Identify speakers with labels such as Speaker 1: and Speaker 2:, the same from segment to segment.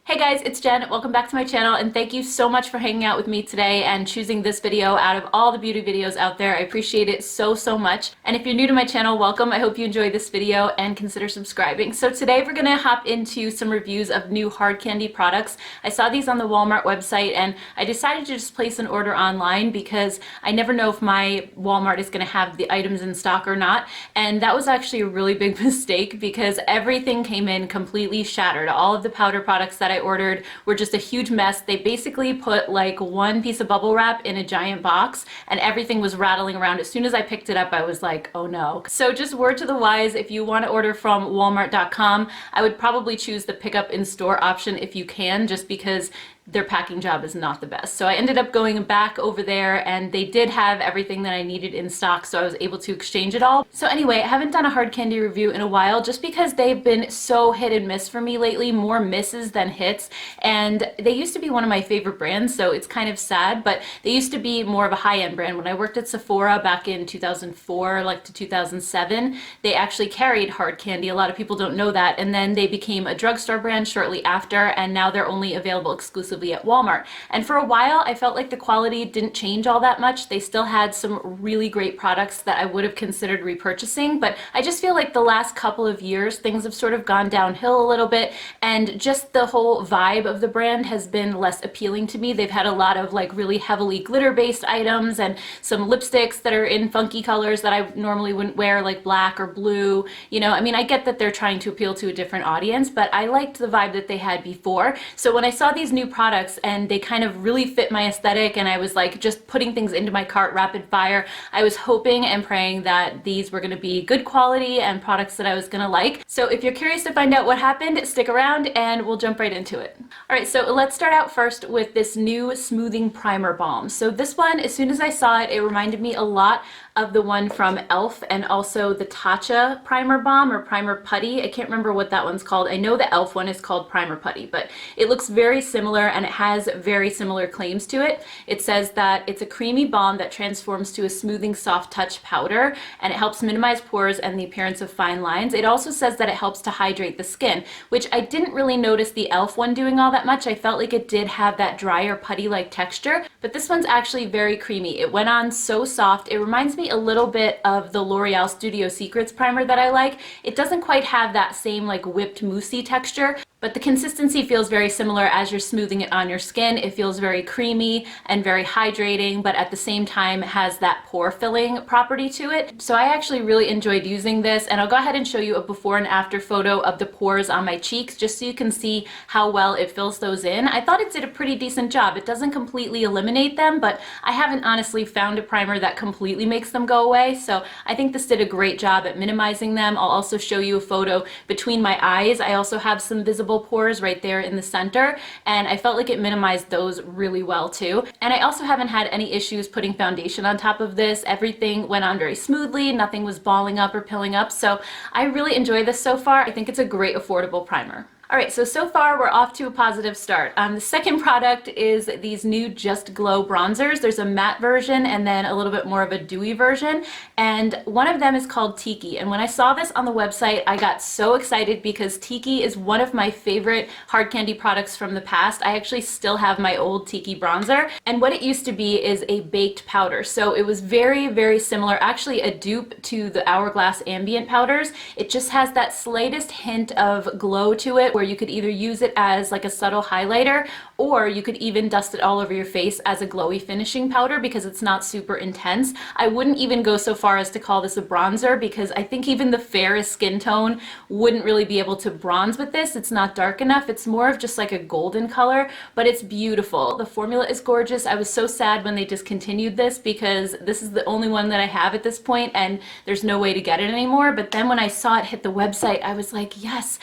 Speaker 1: Hey guys, it's Jen. Welcome back to my channel and thank you so much for hanging out with me today and choosing this video out of all the beauty videos out there. I appreciate it so much. And if you're new to my channel, welcome. I hope you enjoyed this video and consider subscribing. So today we're gonna hop into some reviews of new hard candy products. I saw these on the Walmart website and I decided to just place an order online because I never know if my Walmart is gonna have the items in stock or not. And that was actually a really big mistake because everything came in completely shattered. All of the powder products that I ordered were just a huge mess. They basically put like one piece of bubble wrap in a giant box and everything was rattling around. As soon as I picked it up, I was like, oh no. So just word to the wise, if you want to order from walmart.com, I would probably choose the pickup in store option if you can, just because their packing job is not the best. So I ended up going back over there and they did have everything that I needed in stock, so I was able to exchange it all. So anyway, I haven't done a hard candy review in a while just because they've been so hit and miss for me lately, more misses than hits. And they used to be one of my favorite brands, so it's kind of sad, but they used to be more of a high-end brand. When I worked at Sephora back in 2004 like to 2007, they actually carried hard candy. A lot of people don't know that. And then they became a drugstore brand shortly after, and now they're only available exclusively at Walmart. And for a while I felt like the quality didn't change all that much. They still had some really great products that I would have considered repurchasing, but I just feel like the last couple of years things have sort of gone downhill a little bit, and just the whole vibe of the brand has been less appealing to me. They've had a lot of like really heavily glitter based items and some lipsticks that are in funky colors that I normally wouldn't wear, like black or blue. You know, I mean, I get that they're trying to appeal to a different audience, but I liked the vibe that they had before. So when I saw these new products and they kind of really fit my aesthetic and I was like just putting things into my cart rapid fire, I was hoping and praying that these were going to be good quality and products that I was going to like. So if you're curious to find out what happened, stick around and we'll jump right into it. Alright, so let's start out first with this new smoothing primer balm. So this one, as soon as I saw it, it reminded me a lot of the one from e.l.f. and also the Tatcha primer balm or primer putty. I can't remember what that one's called. I know the e.l.f. one is called primer putty, but it looks very similar and it has very similar claims to it. It says that it's a creamy balm that transforms to a smoothing soft touch powder and it helps minimize pores and the appearance of fine lines. It also says that it helps to hydrate the skin, which I didn't really notice the e.l.f. one doing all that much. I felt like it did have that drier putty-like texture, but this one's actually very creamy. It went on so soft. It reminds me a little bit of the L'Oreal Studio Secrets primer that I like. It doesn't quite have that same like whipped moussey texture, but the consistency feels very similar as you're smoothing it on your skin. It feels very creamy and very hydrating, but at the same time has that pore filling property to it. So I actually really enjoyed using this, and I'll go ahead and show you a before and after photo of the pores on my cheeks just so you can see how well it fills those in. I thought it did a pretty decent job. It doesn't completely eliminate them, but I haven't honestly found a primer that completely makes them go away. So I think this did a great job at minimizing them. I'll also show you a photo between my eyes. I also have some visible pores right there in the center, and I felt like it minimized those really well too. And I also haven't had any issues putting foundation on top of this. Everything went on very smoothly, nothing was balling up or pilling up, so I really enjoy this so far. I think it's a great affordable primer. Alright, so far we're off to a positive start. The second product is these new Just Glow bronzers. There's a matte version and then a little bit more of a dewy version, and one of them is called Tiki. And when I saw this on the website, I got so excited because Tiki is one of my favorite hard candy products from the past. I actually still have my old Tiki bronzer, and what it used to be is a baked powder. So it was very similar, actually a dupe to the Hourglass ambient powders. It just has that slightest hint of glow to it, where you could either use it as like a subtle highlighter, or you could even dust it all over your face as a glowy finishing powder because it's not super intense. I wouldn't even go so far as to call this a bronzer because I think even the fairest skin tone wouldn't really be able to bronze with this. It's not dark enough. It's more of just like a golden color, but it's beautiful. The formula is gorgeous. I was so sad when they discontinued this because this is the only one that I have at this point and there's no way to get it anymore. But then when I saw it hit the website, I was like, yes,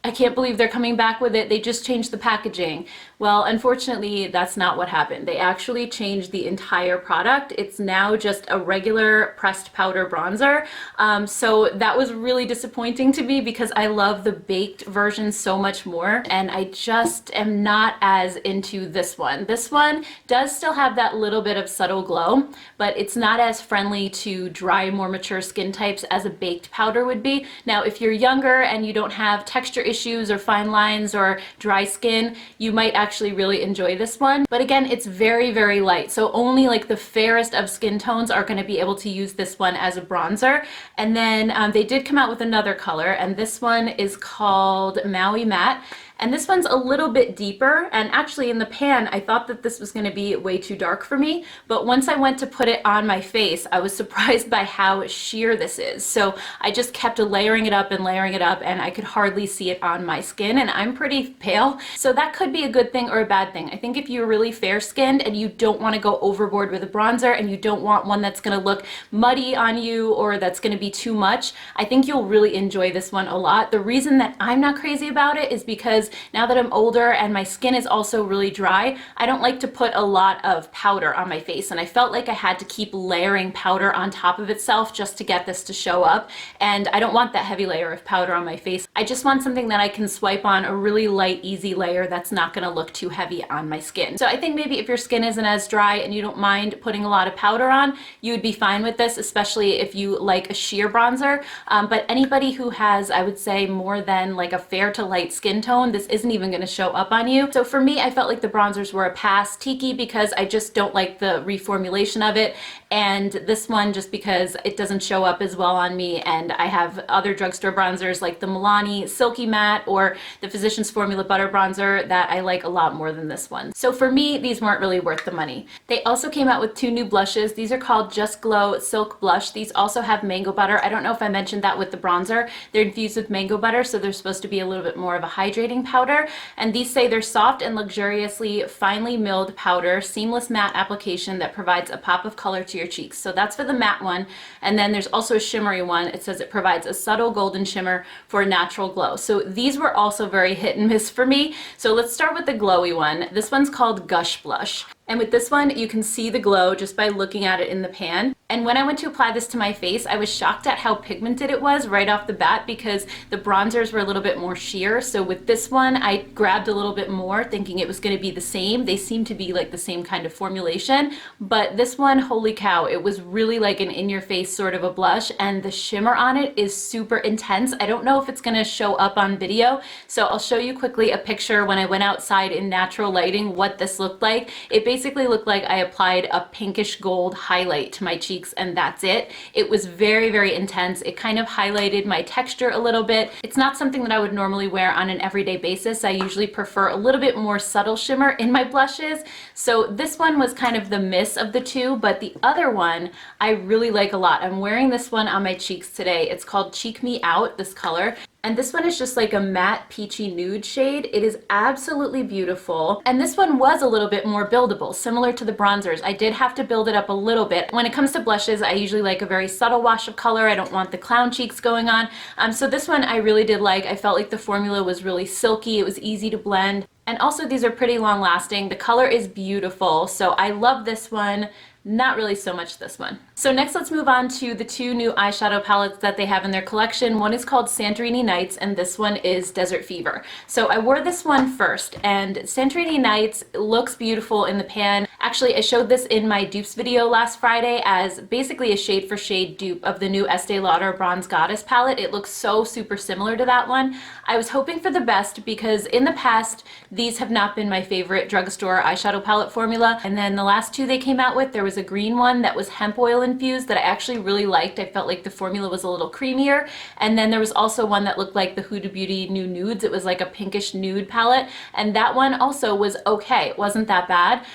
Speaker 1: I can't believe they're coming back with it. They just changed the packaging. Well, unfortunately, that's not what happened. They actually changed the entire product. It's now just a regular pressed powder bronzer. So that was really disappointing to me because I love the baked version so much more, and I just am not as into this one. This one does still have that little bit of subtle glow, but it's not as friendly to dry, more mature skin types as a baked powder would be. Now, if you're younger and you don't have texture issues or fine lines or dry skin, you might actually really enjoy this one. But again, it's very, very light. So only like the fairest of skin tones are going to be able to use this one as a bronzer. And then they did come out with another color, and this one is called Maui Matte. And this one's a little bit deeper, and actually in the pan I thought that this was going to be way too dark for me, but once I went to put it on my face I was surprised by how sheer this is. So I just kept layering it up and layering it up, and I could hardly see it on my skin, and I'm pretty pale, so that could be a good thing or a bad thing. I think if you're really fair skinned and you don't want to go overboard with a bronzer and you don't want one that's going to look muddy on you or that's going to be too much, I think you'll really enjoy this one a lot. The reason that I'm not crazy about it is because now that I'm older and my skin is also really dry, I don't like to put a lot of powder on my face, and I felt like I had to keep layering powder on top of itself just to get this to show up, and I don't want that heavy layer of powder on my face. I just want something that I can swipe on, a really light, easy layer that's not going to look too heavy on my skin. So I think maybe if your skin isn't as dry and you don't mind putting a lot of powder on, you would be fine with this, especially if you like a sheer bronzer. But anybody who has, I would say, more than like a fair to light skin tone, this isn't even going to show up on you. So for me, I felt like the bronzers were a pass. Tiki because I just don't like the reformulation of it, and this one just because it doesn't show up as well on me, and I have other drugstore bronzers like the Milani Silky Matte or the Physicians Formula Butter Bronzer that I like a lot more than this one. So for me, these weren't really worth the money. They also came out with two new blushes. These are called Just Glow Silk Blush. These also have mango butter. I don't know if I mentioned that with the bronzer. They're infused with mango butter, so they're supposed to be a little bit more of a hydrating powder. And these say they're soft and luxuriously finely milled powder, seamless matte application that provides a pop of color to your cheeks. So that's for the matte one. And then there's also a shimmery one. It says it provides a subtle golden shimmer for a natural glow. So these were also very hit and miss for me. So let's start with the glowy one. This one's called Gush Blush. And with this one, you can see the glow just by looking at it in the pan. And when I went to apply this to my face, I was shocked at how pigmented it was right off the bat because the bronzers were a little bit more sheer. So with this one, I grabbed a little bit more thinking it was going to be the same. They seem to be like the same kind of formulation. But this one, holy cow, it was really like an in-your-face sort of a blush. And the shimmer on it is super intense. I don't know if it's going to show up on video. So I'll show you quickly a picture when I went outside in natural lighting what this looked like. It basically looked like I applied a pinkish gold highlight to my cheeks, and that's it. It was very, very intense. It kind of highlighted my texture a little bit. It's not something that I would normally wear on an everyday basis. I usually prefer a little bit more subtle shimmer in my blushes. So this one was kind of the miss of the two, but the other one I really like a lot. I'm wearing this one on my cheeks today. It's called Cheek Me Out, this color. And this one is just like a matte peachy nude shade. It is absolutely beautiful. And this one was a little bit more buildable, similar to the bronzers. I did have to build it up a little bit. When it comes to blushes, I usually like a very subtle wash of color. I don't want the clown cheeks going on. So this one I really did like. I felt like the formula was really silky. It was easy to blend. And also these are pretty long lasting. The color is beautiful. So I love this one. Not really so much this one. So next let's move on to the two new eyeshadow palettes that they have in their collection. One is called Santorini Nights and this one is Desert Fever. So I wore this one first, and Santorini Nights looks beautiful in the pan. Actually, I showed this in my dupes video last Friday as basically a shade for shade dupe of the new Estee Lauder Bronze Goddess palette. It looks so super similar to that one. I was hoping for the best because in the past these have not been my favorite drugstore eyeshadow palette formula, and then the last two they came out with, there was a green one that was hemp oil infused that I actually really liked. I felt like the formula was a little creamier. And then there was also one that looked like the Huda Beauty New Nudes. It was like a pinkish nude palette. And that one also was okay. It wasn't that bad.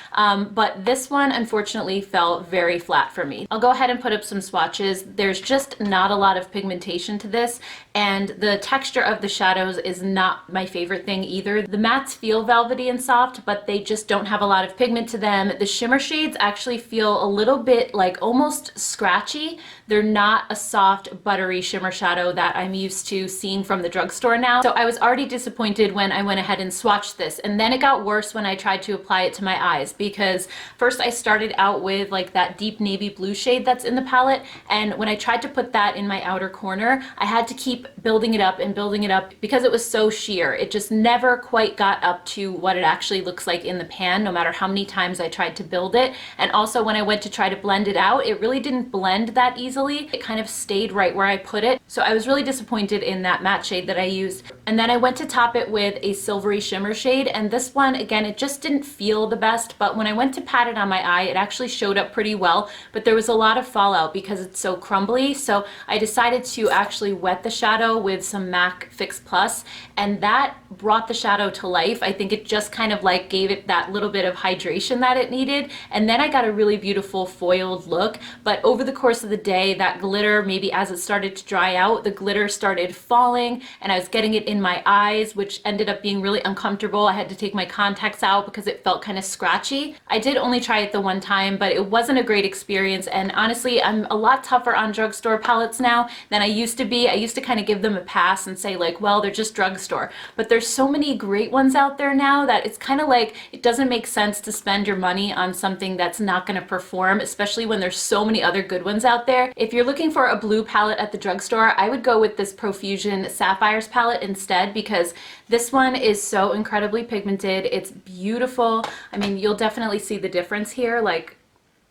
Speaker 1: But this one unfortunately fell very flat for me. I'll go ahead and put up some swatches. There's just not a lot of pigmentation to this. And the texture of the shadows is not my favorite thing either. The mattes feel velvety and soft, but they just don't have a lot of pigment to them. The shimmer shades actually feel a little bit like almost scratchy. They're not a soft, buttery shimmer shadow that I'm used to seeing from the drugstore now. So I was already disappointed when I went ahead and swatched this. And then it got worse when I tried to apply it to my eyes, because first I started out with like that deep navy blue shade that's in the palette. And when I tried to put that in my outer corner, I had to keep building it up and building it up because it was so sheer. It just never quite got up to what it actually looks like in the pan, no matter how many times I tried to build it. And also when when I went to try to blend it out, it really didn't blend that easily. It kind of stayed right where I put it. So I was really disappointed in that matte shade that I used. And then I went to top it with a silvery shimmer shade, and this one, again, it just didn't feel the best, but when I went to pat it on my eye, it actually showed up pretty well, but there was a lot of fallout because it's so crumbly. So I decided to actually wet the shadow with some MAC Fix Plus, and that brought the shadow to life. I think it just kind of like gave it that little bit of hydration that it needed, and then I got a really beautiful foiled look. But over the course of the day, that glitter, maybe as it started to dry out, the glitter started falling and I was getting it in my eyes, which ended up being really uncomfortable. I had to take my contacts out because it felt kind of scratchy. I did only try it the one time, but it wasn't a great experience, and honestly, I'm a lot tougher on drugstore palettes now than I used to be. I used to kind of give them a pass and say like, well, they're just drugstore, but there's so many great ones out there now that it's kind of like it doesn't make sense to spend your money on something that's not going to perform, especially when there's so many other good ones out there. If you're looking for a blue palette at the drugstore, I would go with this Profusion Sapphires palette instead, because this one is so incredibly pigmented. It's beautiful. I mean, you'll definitely see the difference here. Like,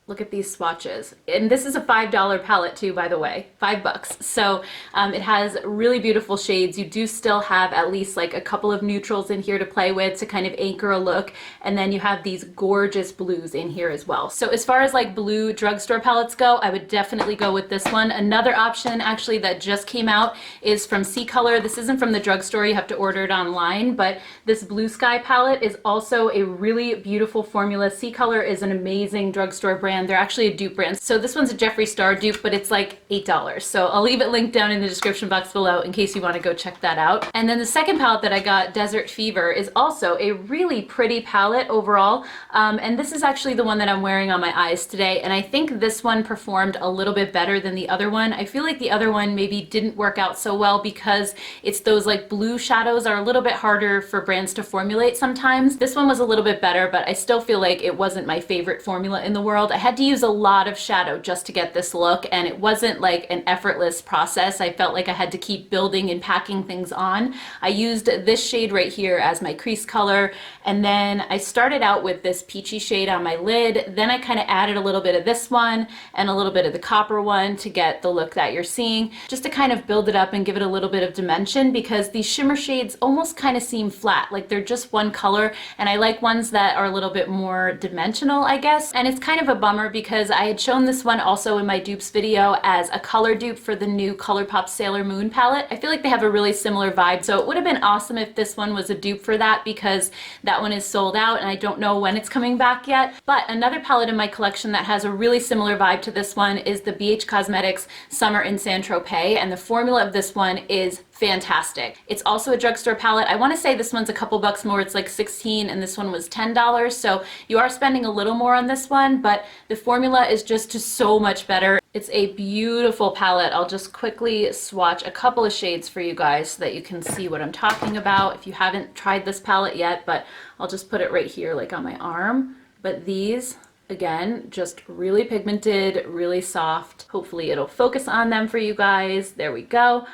Speaker 1: look at these swatches. And this is a $5 palette too, by the way, $5. So it has really beautiful shades. You do still have at least like a couple of neutrals in here to play with to kind of anchor a look. And then you have these gorgeous blues in here as well. So as far as like blue drugstore palettes go, I would definitely go with this one. Another option actually that just came out is from C Color. This isn't from the drugstore, you have to order it online, but this Blue Sky palette is also a really beautiful formula. C Color is an amazing drugstore brand. They're actually a dupe brand. So this one's a Jeffree Star dupe, but it's like $8. So I'll leave it linked down in the description box below in case you want to go check that out. And then the second palette that I got, Desert Fever, is also a really pretty palette overall. And this is actually the one that I'm wearing on my eyes today. And I think this one performed a little bit better than the other one. I feel like the other one maybe didn't work out so well because it's those like blue shadows are a little bit harder for brands to formulate sometimes. This one was a little bit better, but I still feel like it wasn't my favorite formula in the world. I had to use a lot of shadow just to get this look, and it wasn't like an effortless process. I felt like I had to keep building and packing things on. I used this shade right here as my crease color, and then I started out with this peachy shade on my lid. Then I kind of added a little bit of this one and a little bit of the copper one to get the look that you're seeing, just to kind of build it up and give it a little bit of dimension, because these shimmer shades almost kind of seem flat, like they're just one color, and I like ones that are a little bit more dimensional, I guess. And it's kind of a bummer because I had shown this one also in my dupes video as a color dupe for the new ColourPop Sailor Moon palette. I feel like they have a really similar vibe, so it would have been awesome if this one was a dupe for that, because that one is sold out and I don't know when it's coming back yet. But another palette in my collection that has a really similar vibe to this one is the BH Cosmetics Summer in Saint-Tropez, and the formula of this one is fantastic. It's also a drugstore palette. I want to say this one's a couple bucks more. It's like $16 and this one was $10. So you are spending a little more on this one, but the formula is just so much better. It's a beautiful palette. I'll just quickly swatch a couple of shades for you guys so that you can see what I'm talking about if you haven't tried this palette yet, but I'll just put it right here like on my arm. But these, again, just really pigmented, really soft. Hopefully it'll focus on them for you guys. There we go.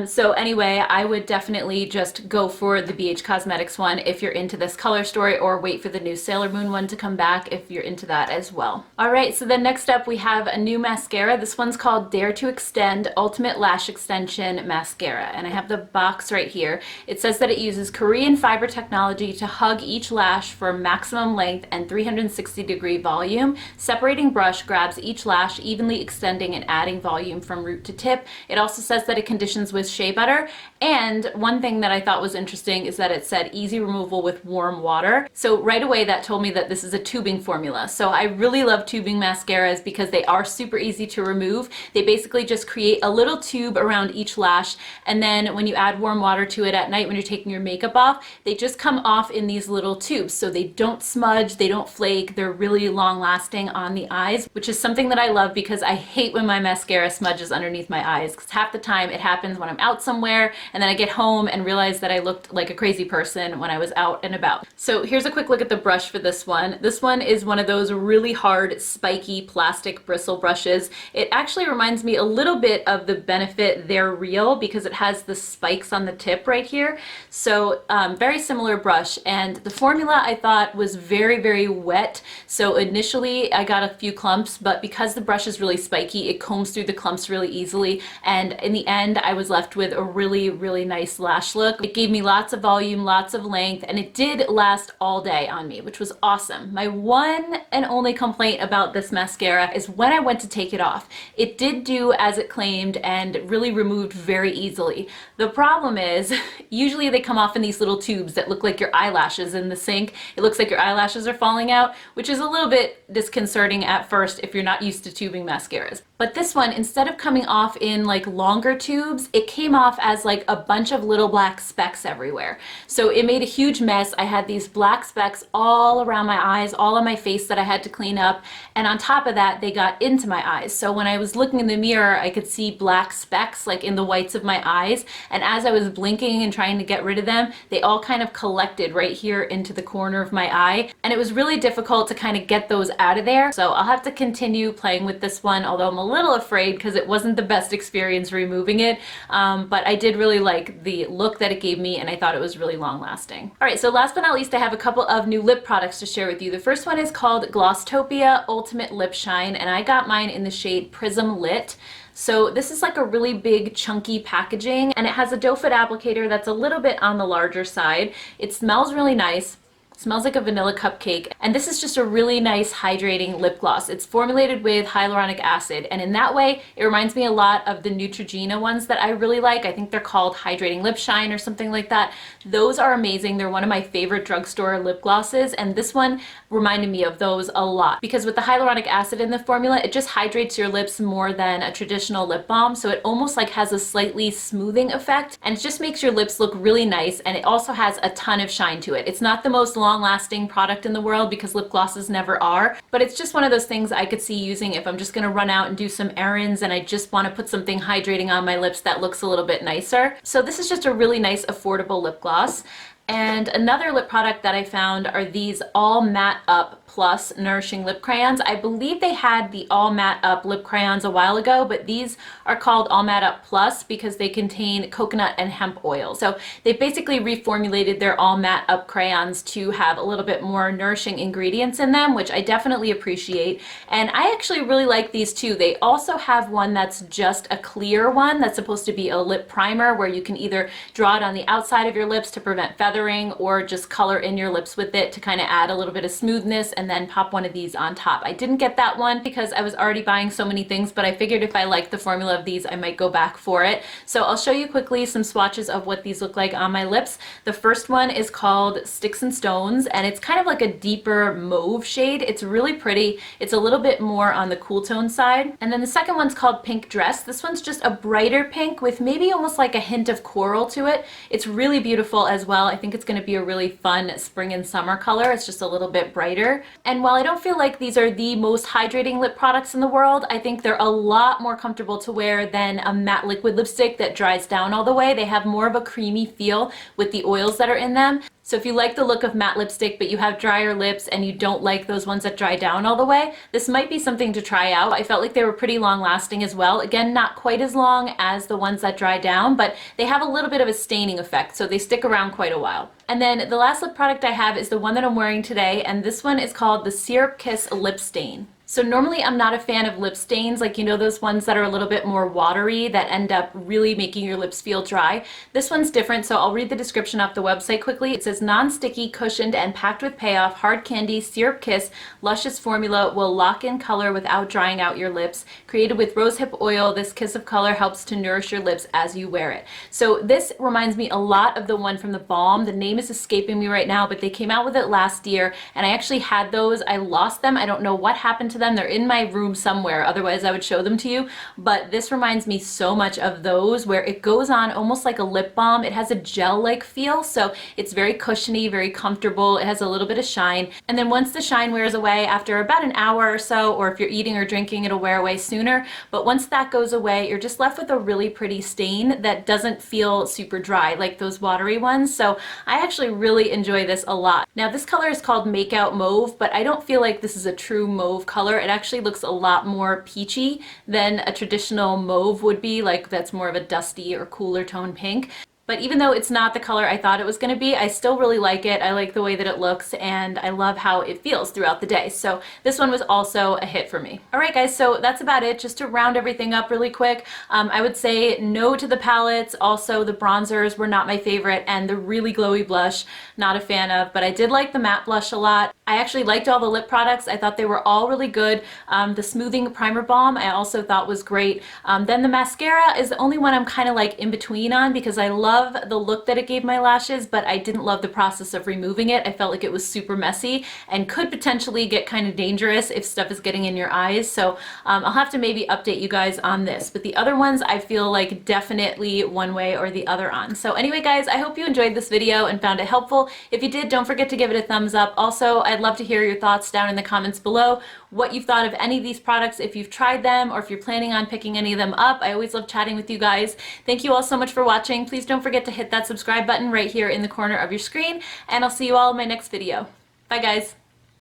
Speaker 1: So anyway, I would definitely just go for the BH Cosmetics one if you're into this color story, or wait for the new Sailor Moon one to come back if you're into that as well. All right, so then next up we have a new mascara. This one's called Dare to Extend Ultimate Lash Extension Mascara, and I have the box right here. It says that it uses Korean fiber technology to hug each lash for maximum length and 360-degree volume. Separating brush grabs each lash, evenly extending and adding volume from root to tip. It also says that it conditions with shea butter, and one thing that I thought was interesting is that it said easy removal with warm water. So right away that told me that this is a tubing formula. So I really love tubing mascaras because they are super easy to remove. They basically just create a little tube around each lash, and then when you add warm water to it at night when you're taking your makeup off, they just come off in these little tubes. So they don't smudge, they don't flake, they're really long lasting on the eyes, which is something that I love because I hate when my mascara smudges underneath my eyes, because half the time it happens when I'm out somewhere and then I get home and realize that I looked like a crazy person when I was out and about. So here's a quick look at the brush for this one. This one is one of those really hard, spiky plastic bristle brushes. It actually reminds me a little bit of the Benefit They're Real because it has the spikes on the tip right here. So very similar brush, and the formula I thought was very, very wet. So initially I got a few clumps, but because the brush is really spiky, it combs through the clumps really easily. And in the end, I was left with a really, really nice lash look. It gave me lots of volume, lots of length, and it did last all day on me, which was awesome. My one and only complaint about this mascara is when I went to take it off. It did do as it claimed and really removed very easily. The problem is, usually they come off in these little tubes that look like your eyelashes in the sink. It looks like your eyelashes are falling out, which is a little bit disconcerting at first if you're not used to tubing mascaras. But this one, instead of coming off in like longer tubes, it came off as like a bunch of little black specks everywhere. So it made a huge mess. I had these black specks all around my eyes, all on my face that I had to clean up. And on top of that, they got into my eyes. So when I was looking in the mirror, I could see black specks like in the whites of my eyes. And as I was blinking and trying to get rid of them, they all kind of collected right here into the corner of my eye. And it was really difficult to kind of get those out of there. So I'll have to continue playing with this one, although I'm a little afraid because it wasn't the best experience removing it. But I did really like the look that it gave me, and I thought it was really long lasting. All right, so last but not least, I have a couple of new lip products to share with you. The first one is called Glosstopia Ultimate Lip Shine, and I got mine in the shade Prism Lit. So this is like a really big chunky packaging, and it has a doe foot applicator that's a little bit on the larger side. It smells really nice. Smells like a vanilla cupcake, and this is just a really nice hydrating lip gloss. It's formulated with hyaluronic acid, and in that way it reminds me a lot of the Neutrogena ones that I really like. I think they're called Hydrating Lip Shine or something like that. Those are amazing. They're one of my favorite drugstore lip glosses, and this one reminded me of those a lot because with the hyaluronic acid in the formula, it just hydrates your lips more than a traditional lip balm, so it almost like has a slightly smoothing effect, and it just makes your lips look really nice, and it also has a ton of shine to it. It's not the most long-lasting product in the world because lip glosses never are, but it's just one of those things I could see using if I'm just gonna run out and do some errands and I just want to put something hydrating on my lips that looks a little bit nicer. So this is just a really nice affordable lip gloss. And another lip product that I found are these All Matte Up Plus Nourishing Lip Crayons. I believe they had the All Matte Up lip crayons a while ago, but these are called All Matte Up Plus because they contain coconut and hemp oil. So they basically reformulated their All Matte Up crayons to have a little bit more nourishing ingredients in them, which I definitely appreciate. And I actually really like these too. They also have one that's just a clear one that's supposed to be a lip primer where you can either draw it on the outside of your lips to prevent feathering or just color in your lips with it to kind of add a little bit of smoothness and then pop one of these on top. I didn't get that one because I was already buying so many things, but I figured if I liked the formula of these, I might go back for it. So I'll show you quickly some swatches of what these look like on my lips. The first one is called Sticks and Stones, and it's kind of like a deeper mauve shade. It's really pretty. It's a little bit more on the cool tone side. And then the second one's called Pink Dress. This one's just a brighter pink with maybe almost like a hint of coral to it. It's really beautiful as well. I think it's going to be a really fun spring and summer color. It's just a little bit brighter. And while I don't feel like these are the most hydrating lip products in the world, I think they're a lot more comfortable to wear than a matte liquid lipstick that dries down all the way. They have more of a creamy feel with the oils that are in them. So if you like the look of matte lipstick but you have drier lips and you don't like those ones that dry down all the way, this might be something to try out. I felt like they were pretty long lasting as well. Again, not quite as long as the ones that dry down, but they have a little bit of a staining effect, so they stick around quite a while. And then the last lip product I have is the one that I'm wearing today, and this one is called the Syrup Kiss Lip Stain. So normally I'm not a fan of lip stains, like, you know, those ones that are a little bit more watery that end up really making your lips feel dry. This one's different, so I'll read the description off the website quickly. It says, non-sticky, cushioned, and packed with payoff, hard candy, syrup kiss, luscious formula will lock in color without drying out your lips. Created with rosehip oil, this kiss of color helps to nourish your lips as you wear it. So this reminds me a lot of the one from the Balm. The name is escaping me right now, but they came out with it last year, and I actually had those. I lost them. I don't know what happened to to them. They're in my room somewhere, otherwise I would show them to you. But this reminds me so much of those, where it goes on almost like a lip balm. It has a gel-like feel, so it's very cushiony, very comfortable. It has a little bit of shine. And then once the shine wears away after about an hour or so, or if you're eating or drinking, it'll wear away sooner. But once that goes away, you're just left with a really pretty stain that doesn't feel super dry like those watery ones. So I actually really enjoy this a lot. Now this color is called Makeout Mauve, but I don't feel like this is a true mauve color. It actually looks a lot more peachy than a traditional mauve would be, like that's more of a dusty or cooler tone pink. But even though it's not the color I thought it was going to be, I still really like it. I like the way that it looks, and I love how it feels throughout the day. So this one was also a hit for me. All right, guys, so that's about it. Just to round everything up really quick, I would say no to the palettes. Also, the bronzers were not my favorite, and the really glowy blush, not a fan of, but I did like the matte blush a lot. I actually liked all the lip products. I thought they were all really good. The smoothing primer balm I also thought was great. Then the mascara is the only one I'm kind of like in between on, because I love the look that it gave my lashes, but I didn't love the process of removing it. I felt like it was super messy and could potentially get kind of dangerous if stuff is getting in your eyes. So I'll have to maybe update you guys on this. But the other ones I feel like definitely one way or the other on. So anyway, guys, I hope you enjoyed this video and found it helpful. If you did, don't forget to give it a thumbs up. Also, I'd love to hear your thoughts down in the comments below, what you've thought of any of these products, if you've tried them or if you're planning on picking any of them up. I always love chatting with you guys. Thank you all so much for watching. Please don't forget to hit that subscribe button right here in the corner of your screen, and I'll see you all in my next video. Bye, guys.